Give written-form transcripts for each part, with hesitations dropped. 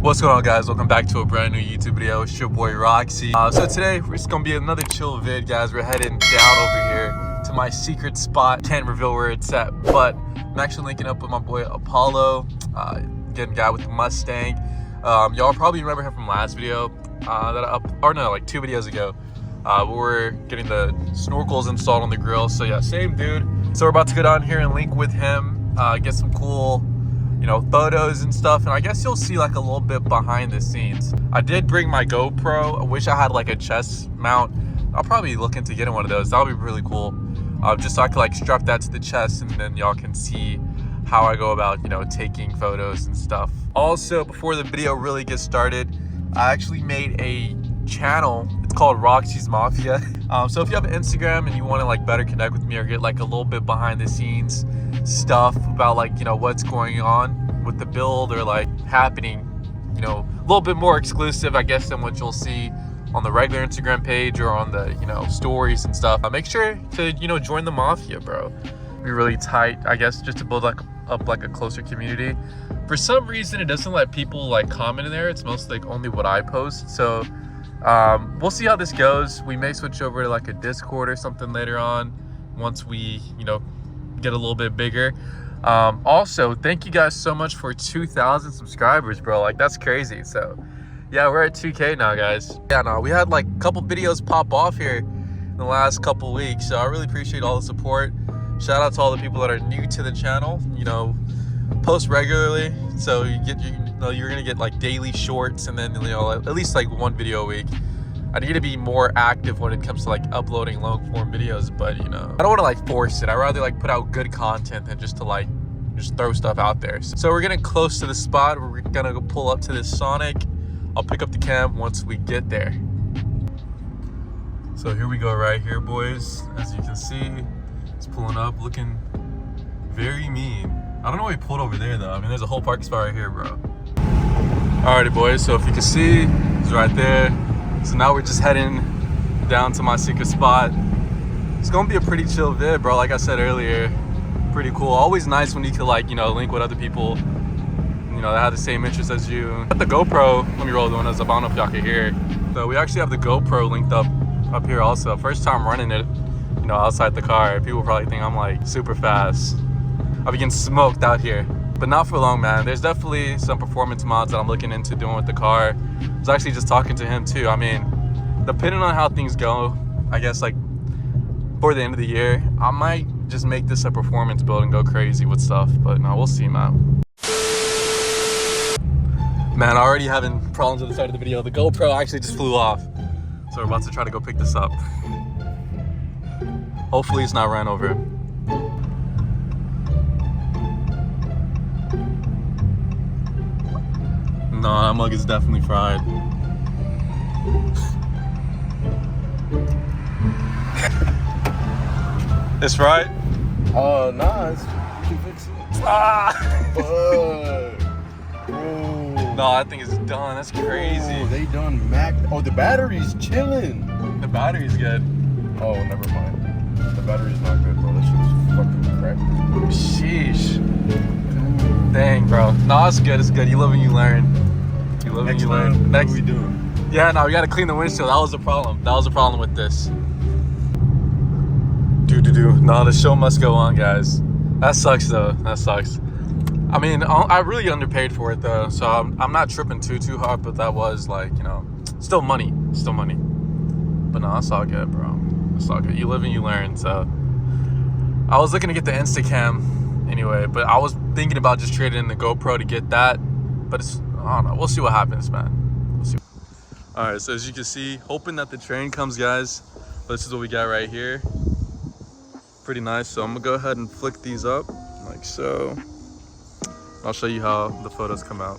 What's going on, guys? Welcome back to a brand new YouTube video. It's your boy Roxy. So today it's gonna be another chill vid, guys. We're heading down over here to my secret spot. Can't reveal where it's at, but I'm actually linking up with my boy Apollo, getting guy with the Mustang. Y'all probably remember him from last video, like 2 videos ago. We were getting the snorkels installed on the grill. So yeah, same dude. So we're about to go down here and link with him, get some cool, photos and stuff, and I guess you'll see like a little bit behind the scenes. I did bring my GoPro. I wish I had like a chest mount. I'll probably look into getting one of those. That would be really cool, just so I could like strap that to the chest, and then y'all can see how I go about taking photos and stuff. Also, before the video really gets started, I actually made a channel. It's called Roxy's Mafia. So if you have an Instagram and you want to like better connect with me or get like a little bit behind the scenes stuff about like what's going on with the build or like happening, a little bit more exclusive I guess than what you'll see on the regular Instagram page or on the stories and stuff, make sure to join the Mafia, bro. Be really tight, I guess, just to build up like a closer community. For some reason it doesn't let people like comment in there. It's mostly like only what I post. So we'll see how this goes. We may switch over to like a Discord or something later on once we get a little bit bigger. Also, thank you guys so much for 2,000 subscribers, bro. Like, that's crazy. So yeah, we're at 2K now, guys. Yeah, no, we had like a couple videos pop off here in the last couple weeks, so I really appreciate all the support. Shout out to all the people that are new to the channel. Post regularly, so you're gonna get like daily shorts, and then at least like one video a week. I need to be more active when it comes to like uploading long form videos, but I don't want to like force it. I'd rather like put out good content than just to just throw stuff out there. So we're getting close to the spot. We're gonna go pull up to this Sonic. I'll pick up the cam once we get there. So here we go, right here, boys. As you can see, it's pulling up, looking very mean. I don't know why we pulled over there though. I mean, there's a whole parking spot right here, bro. Alrighty, boys, so if you can see, it's right there. So now we're just heading down to my secret spot. It's gonna be a pretty chill vid, bro. Like I said earlier, pretty cool. Always nice when you can like, link with other people, that have the same interests as you. Got the GoPro, let me roll the windows up. I don't know if y'all can hear. So we actually have the GoPro linked up here also. First time running it, outside the car. People probably think I'm like super fast. I'll be getting smoked out here, but not for long, man. There's definitely some performance mods that I'm looking into doing with the car. I was actually just talking to him too. I mean, depending on how things go, I guess like for the end of the year, I might just make this a performance build and go crazy with stuff, but no, we'll see, man. Man, already having problems with the side of the video. The GoPro actually just flew off. So we're about to try to go pick this up. Hopefully it's not ran over. No, that mug is definitely fried. It's fried? Nah, you can fix it. No, I think it's done. That's crazy. Oh, they done the battery's chilling. The battery's good. Oh, never mind. The battery's not good, bro. This shit's fucking crap. Sheesh. Dang, bro. No, it's good. It's good. You live and you learn. You live and you learn. Next, what are we doing? Yeah, no, we gotta clean the windshield. That was the problem. That was the problem with this. No, the show must go on, guys. That sucks, though. That sucks. I mean, I really underpaid for it, though, so I'm not tripping too hard, but that was like, still money. Still money. But no, it's all good, bro. It's all good. You live and you learn, so. I was looking to get the Instacam anyway, but I was thinking about just trading in the GoPro to get that, but I don't know. We'll see what happens, man. We'll see. All right, so as you can see, hoping that the train comes, guys. But this is what we got right here. Pretty nice. So I'm gonna go ahead and flick these up like so. I'll show you how the photos come out.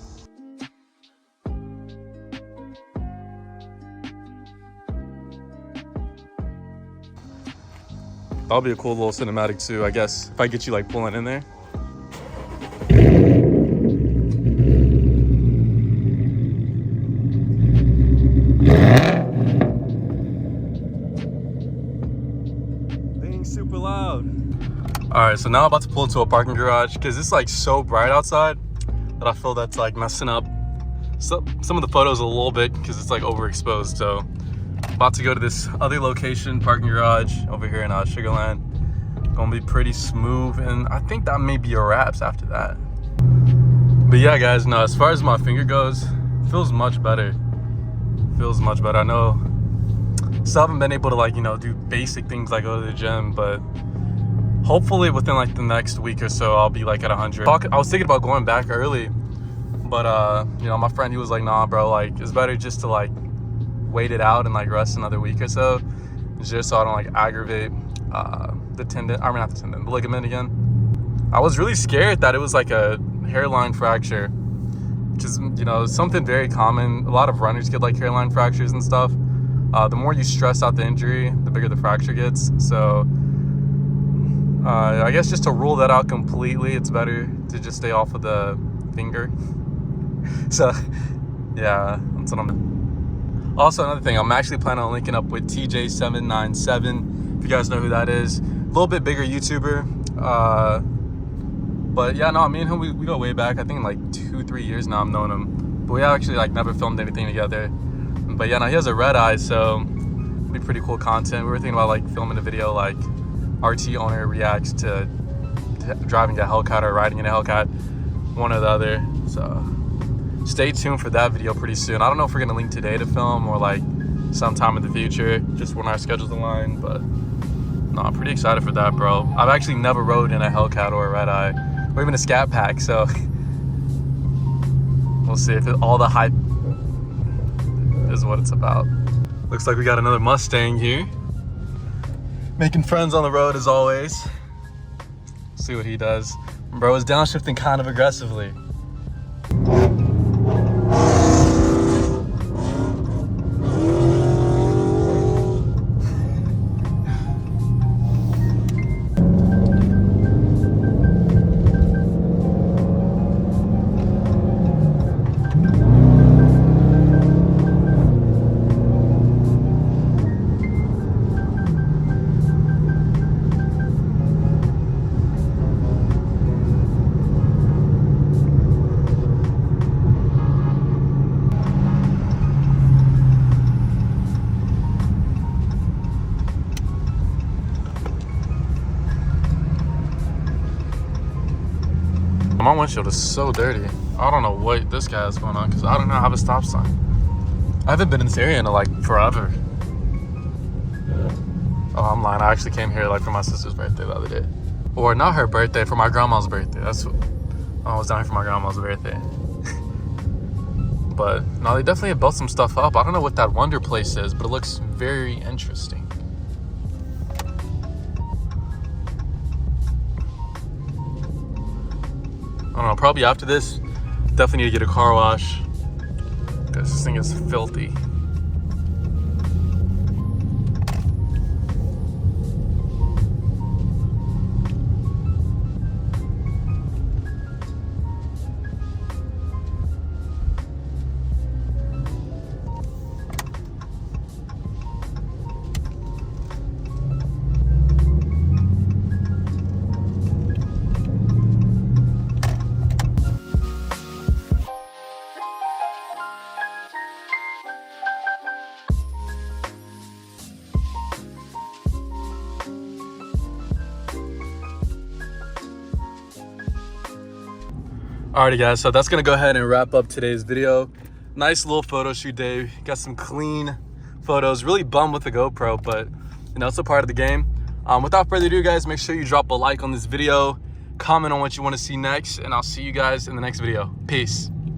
That'll be a cool little cinematic too, I guess, if I get you like pulling in there. Super loud. All right, so now I'm about to pull into a parking garage because it's like so bright outside that I feel that's like messing up some of the photos a little bit because it's like overexposed. So about to go to this other location, parking garage over here in Sugarland. Gonna be pretty smooth, and I think that may be a wraps after that. But yeah, guys, no, as far as my finger goes, feels much better. Feels much better. I know still haven't been able to, like, you know, do basic things like go to the gym, but hopefully within like the next week or so I'll be like at 100. I was thinking about going back early, but you know, my friend, he was like, nah bro, like it's better just to like wait it out and like rest another week or so, just so I don't like aggravate the tendon, I mean not the tendon, the ligament again. I was really scared that it was like a hairline fracture, which is, you know, something very common. A lot of runners get like hairline fractures and stuff. The more you stress out the injury, the bigger the fracture gets. So I guess just to rule that out completely, it's better to just stay off of the finger. So yeah, that's what I'm. Also, another thing, I'm actually planning on linking up with TJ797. If you guys know who that is, a little bit bigger YouTuber. But yeah, no, me and him, we go way back. I think like 2-3 years now I've known him. But we actually like never filmed anything together. But yeah, no, he has a red eye, so it'll be pretty cool content. We were thinking about like filming a video like RT owner reacts to driving a Hellcat or riding in a Hellcat, one or the other. So stay tuned for that video pretty soon. I don't know if we're gonna link today to film or like sometime in the future, just when our schedules align. But no, I'm pretty excited for that, bro. I've actually never rode in a Hellcat or a red eye, or even a Scat Pack, so we'll see if all the hype is what it's about. Looks like we got another Mustang here. Making friends on the road as always. See what he does. Bro is downshifting kind of aggressively. My windshield is so dirty. I don't know what this guy is going on because I don't know how to stop sign. I haven't been in this area in like forever. Oh, I'm lying. I actually came here like for my sister's birthday the other day. Or not her birthday, for my grandma's birthday. That's what I was down here for my grandma's birthday. But no, they definitely have built some stuff up. I don't know what that Wonder place is, but it looks very interesting. I don't know, probably after this, definitely need to get a car wash because this thing is filthy. Alrighty guys, so that's gonna go ahead and wrap up today's video. Nice little photo shoot day. Got some clean photos. Really bummed with the GoPro, but you know, it's a part of the game. Without further ado guys, make sure you drop a like on this video, comment on what you want to see next, and I'll see you guys in the next video. Peace.